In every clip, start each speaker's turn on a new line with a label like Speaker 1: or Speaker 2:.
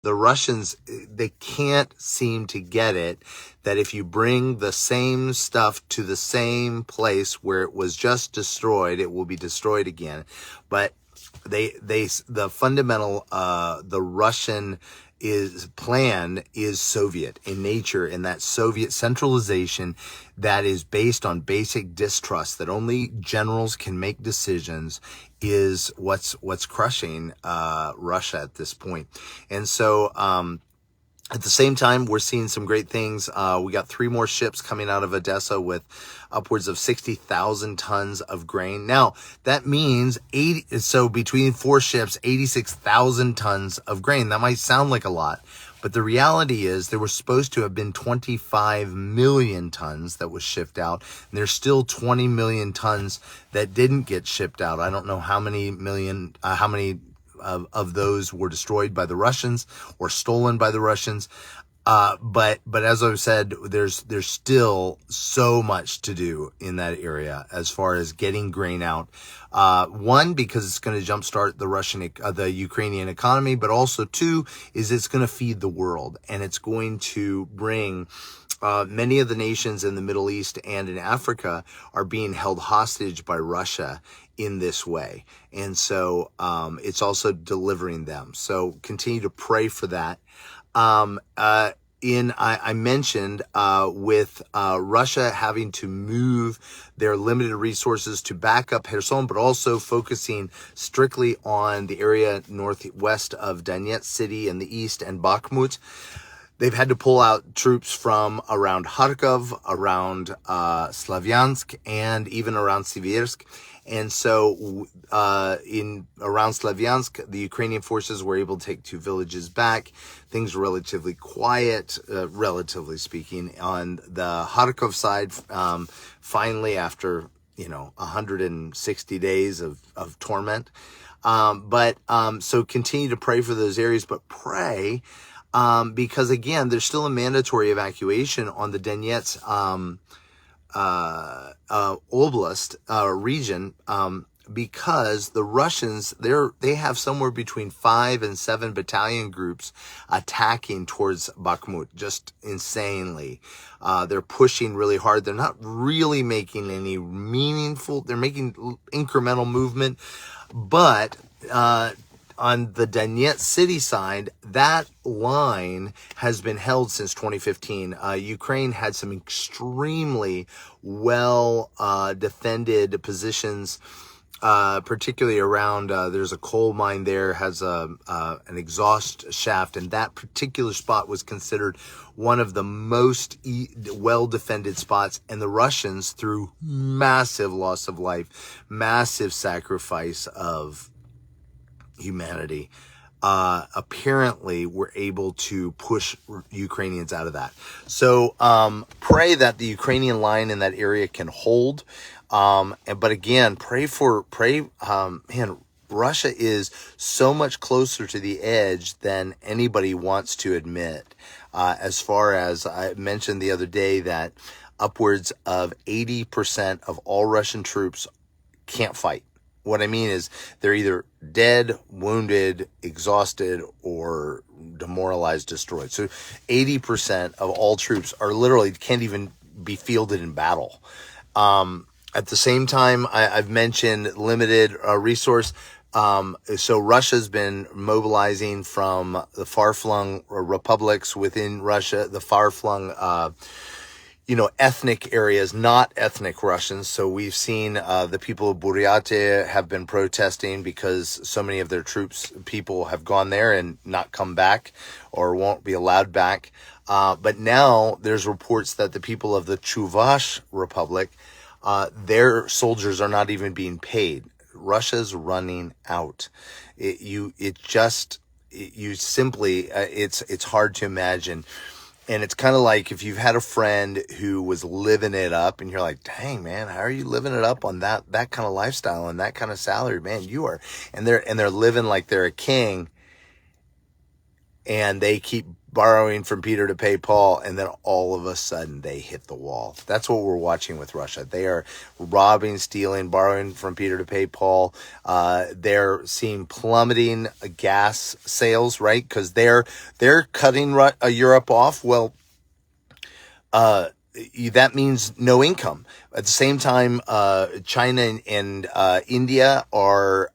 Speaker 1: the Russians, they can't seem to get it that if you bring the same stuff to the same place where it was just destroyed, it will be destroyed again. But the fundamental, the Russian plan is Soviet in nature, and that Soviet centralization that is based on basic distrust, that only generals can make decisions, is what's crushing Russia at this point. And so at the same time, we're seeing some great things. We got 3 more ships coming out of Odessa with upwards of 60,000 tons of grain. Now, that means so between 4 ships, 86,000 tons of grain. That might sound like a lot, but the reality is there were supposed to have been 25 million tons that was shipped out, and there's still 20 million tons that didn't get shipped out. I don't know how many of those were destroyed by the Russians or stolen by the Russians. But as I've said, there's still so much to do in that area as far as getting grain out. One, because it's going to jumpstart the Ukrainian economy, but also 2, is it's going to feed the world, and it's going to bring many of the nations in the Middle East and in Africa are being held hostage by Russia in this way. And so it's also delivering them. So continue to pray for that. I mentioned with Russia having to move their limited resources to back up Kherson, but also focusing strictly on the area northwest of Donetsk city in the east and Bakhmut. They've had to pull out troops from around Kharkov, around Slavyansk, and even around Siversk. And so around Slavyansk, the Ukrainian forces were able to take 2 villages back. Things were relatively quiet, relatively speaking. On the Kharkov side, finally, after 160 days of torment. So continue to pray for those areas, but pray because, again, there's still a mandatory evacuation on the Donetsk oblast region, because the Russians, they have somewhere between 5 and 7 battalion groups attacking towards Bakhmut, just insanely. They're pushing really hard. They're not really making any they're making incremental movement, but on the Donetsk city side, that line has been held since 2015. Ukraine had some extremely well defended positions, particularly around, there's a coal mine there, has an exhaust shaft, and that particular spot was considered one of the most well-defended spots, and the Russians, through massive loss of life, massive sacrifice of humanity, apparently were able to push Ukrainians out of that. So pray that the Ukrainian line in that area can hold. But again, man, Russia is so much closer to the edge than anybody wants to admit. As far as I mentioned the other day, that upwards of 80% of all Russian troops can't fight. What I mean is they're either dead, wounded, exhausted, or demoralized, destroyed. So 80% of all troops are literally can't even be fielded in battle. At the same time, I've mentioned limited resource. So Russia's been mobilizing from the far-flung republics within Russia, the far-flung ethnic areas, not ethnic Russians. So we've seen the people of Buryatia have been protesting because so many of their people have gone there and not come back or won't be allowed back. But now there's reports that the people of the Chuvash Republic, their soldiers are not even being paid. Russia's running out. It's hard to imagine. And it's kind of like if you've had a friend who was living it up and you're like, dang, man, how are you living it up on that kind of lifestyle and that kind of salary? Man, you are. And they're living like they're a king, and they keep borrowing from Peter to pay Paul, and then all of a sudden they hit the wall. That's what we're watching with Russia. They are robbing, stealing, borrowing from Peter to pay Paul. They're seeing plummeting gas sales, right? Because they're cutting Europe off. Well, that means no income. At the same time, China and India are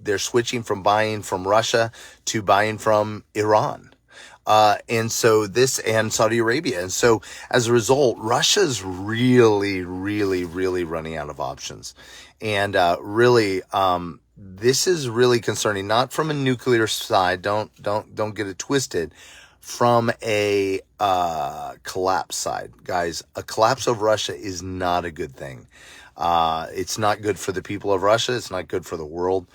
Speaker 1: they're switching from buying from Russia to buying from Iran. And Saudi Arabia. And so as a result, Russia's really, really, really running out of options. And this is really concerning, not from a nuclear side. Don't get it twisted. From a collapse side, guys, a collapse of Russia is not a good thing. It's not good for the people of Russia. It's not good for the world.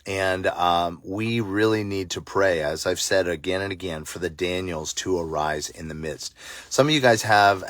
Speaker 1: And we really need to pray, as I've said again and again, for the Daniels to arise in the midst. Some of you guys have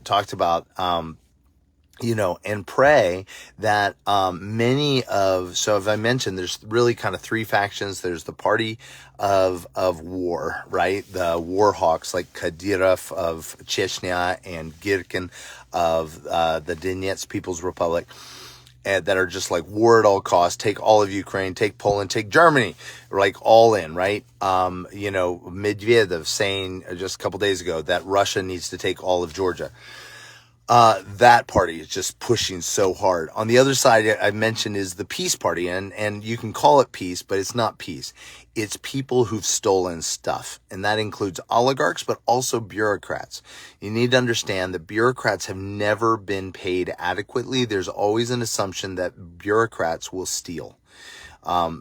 Speaker 1: talked about, and pray that so as I mentioned, there's really kind of three factions. There's the party of war, right? The war hawks like Kadyrov of Chechnya and Girkin of the Donetsk People's Republic. That are just like war at all costs, take all of Ukraine, take Poland, take Germany, like all in, right? Medvedev saying just a couple days ago that Russia needs to take all of Georgia. That party is just pushing so hard. On the other side, I mentioned is the peace party, and you can call it peace, but it's not peace. It's people who've stolen stuff, and that includes oligarchs, but also bureaucrats. You need to understand that bureaucrats have never been paid adequately. There's always an assumption that bureaucrats will steal.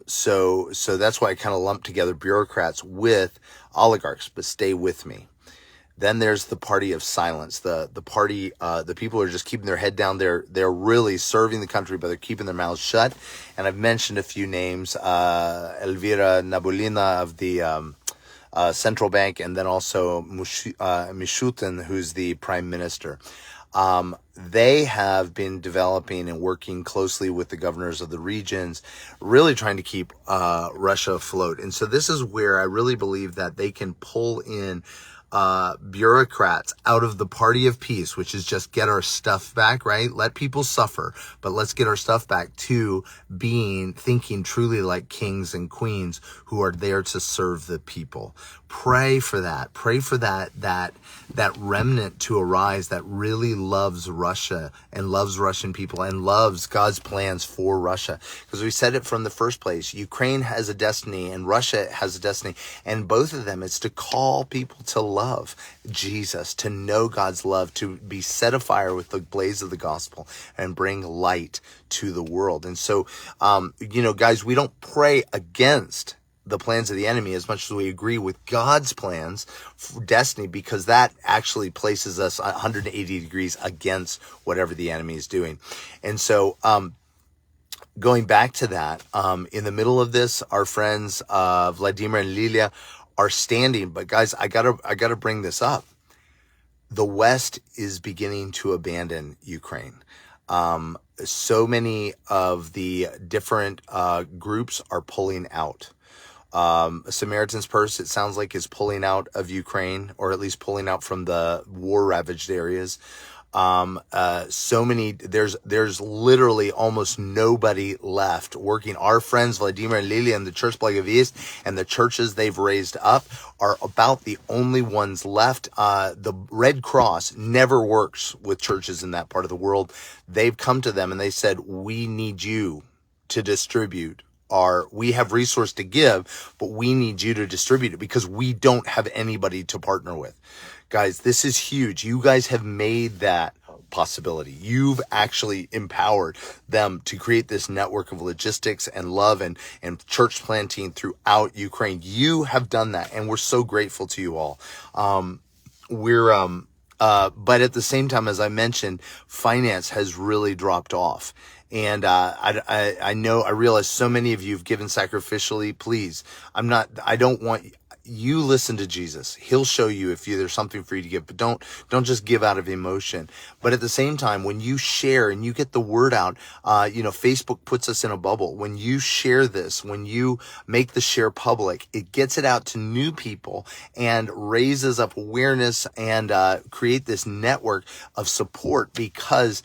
Speaker 1: So that's why I kind of lump together bureaucrats with oligarchs, but stay with me. Then there's the party of silence, the party, the people who are just keeping their head down. They're really serving the country, but they're keeping their mouths shut. And I've mentioned a few names, Elvira Nabolina of the central bank, and then also Mishutin, who's the prime minister. They have been developing and working closely with the governors of the regions, really trying to keep Russia afloat. And so this is where I really believe that they can pull in bureaucrats out of the party of peace, which is just get our stuff back, right? Let people suffer, but let's get our stuff back, to thinking truly like kings and queens who are there to serve the people. Pray for that. Pray for that remnant to arise that really loves Russia and loves Russian people and loves God's plans for Russia. Because we said it from the first place, Ukraine has a destiny and Russia has a destiny, and both of them is to call people to love Jesus, to know God's love, to be set afire with the blaze of the gospel and bring light to the world. And so, guys, we don't pray against the plans of the enemy as much as we agree with God's plans for destiny, because that actually places us 180 degrees against whatever the enemy is doing. And so, going back to that, in the middle of this, our friends, Vladimir and Lilia, are standing. But guys, I gotta bring this up. The West is beginning to abandon Ukraine. So many of the different groups are pulling out. Samaritan's Purse, it sounds like, is pulling out of Ukraine, or at least pulling out from the war-ravaged areas. So many, there's literally almost nobody left working. Our friends Vladimir and Lilia and the Church Blagovist and the churches they've raised up are about the only ones left. The Red Cross never works with churches in that part of the world. They've come to them and they said, we need you to distribute we have resource to give, but we need you to distribute it because we don't have anybody to partner with. Guys, this is huge. You guys have made that possibility. You've actually empowered them to create this network of logistics and love and church planting throughout Ukraine. You have done that, and we're so grateful to you all. But at the same time, as I mentioned, finance has really dropped off. And I realize so many of you have given sacrificially. Please, I don't want you listen to Jesus. He'll show you if there's something for you to give, but don't just give out of emotion. But at the same time, when you share and you get the word out, Facebook puts us in a bubble. When you share this, when you make the share public, it gets it out to new people and raises up awareness and create this network of support, because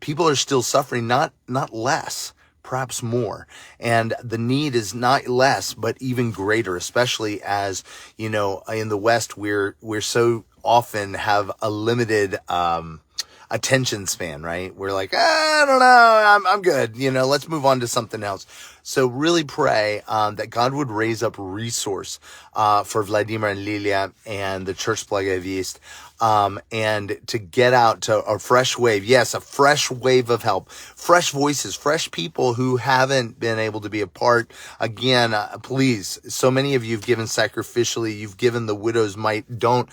Speaker 1: people are still suffering, not less, perhaps more. And the need is not less, but even greater, especially as, in the West, we're so often have a limited, attention span, right? We're like, I don't know, I'm good. Let's move on to something else. So really pray, that God would raise up resource, for Vladimir and Lilia and the Church Благовест, and to get out to a fresh wave. Yes, a fresh wave of help, fresh voices, fresh people who haven't been able to be a part. Again, please, so many of you have given sacrificially. You've given the widow's mite. Don't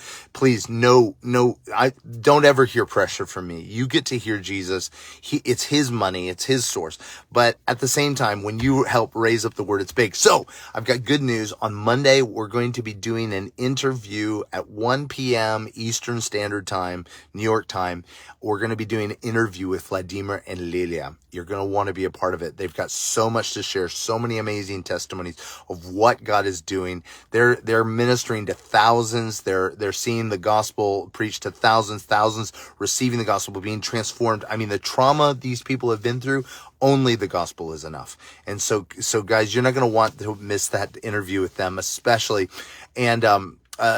Speaker 1: ever hear pressure from me. You get to hear Jesus. It's his money. It's his source. But at the same time, when you help raise up the word, it's big. So I've got good news. On Monday, we're going to be doing an interview at 1 p.m. Eastern Standard Time, New York time. We're going to be doing an interview with Vladimir and Lilia. You're going to want to be a part of it. They've got so much to share, so many amazing testimonies of what God is doing. They're ministering to thousands. They're seeing the gospel preached to thousands receiving the gospel, being transformed. I mean, the trauma these people have been through, only the gospel is enough. And so guys, you're not going to want to miss that interview with them, especially. And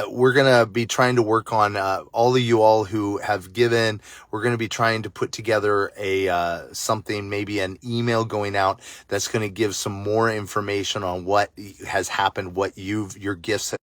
Speaker 1: we're going to be trying to work on all of you all who have given. We're going to be trying to put together something, maybe an email going out that's going to give some more information on what has happened, what your gifts